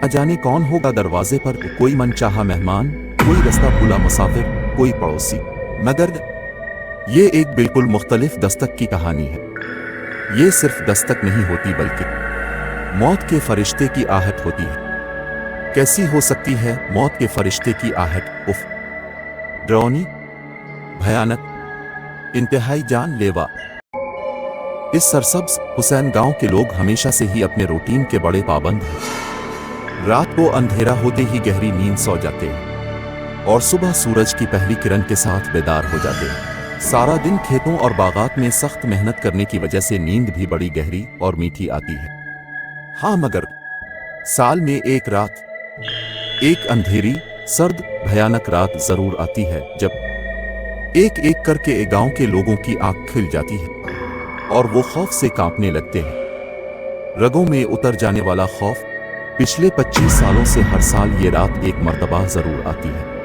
अजाने कौन होगा दरवाजे पर, कोई मनचाहा मेहमान, कोई रास्ता भूला मुसाफिर, कोई पड़ोसी। मगर ये एक बिल्कुल मुख्तलिफ दस्तक की कहानी है। ये सिर्फ दस्तक नहीं होती बल्कि मौत के फरिश्ते की आहट होती है। कैसी हो सकती है मौत के फरिश्ते की आहट? उफ, डरावनी, भयानक, इंतहाई जानलेवा। इस सरसब्ज हुसैन गांव के लोग हमेशा से ही अपने रूटीन के बड़े पाबंद हैं। रात को अंधेरा होते ही गहरी नींद सो जाते हैं और सुबह सूरज की पहली किरण के साथ बेदार हो जाते हैं। सारा दिन खेतों और बागात में सख्त मेहनत करने की वजह से नींद भी बड़ी गहरी और मीठी आती है। हाँ, मगर साल में एक रात, एक अंधेरी, सर्द, भयानक रात जरूर आती है जब एक एक करके गांव के लोगों की आंख खुल जाती है और वो खौफ से कांपने लगते हैं। रगों में उतर जाने वाला खौफ। पिछले 25 सालों से हर साल ये रात एक मर्तबा जरूर आती है।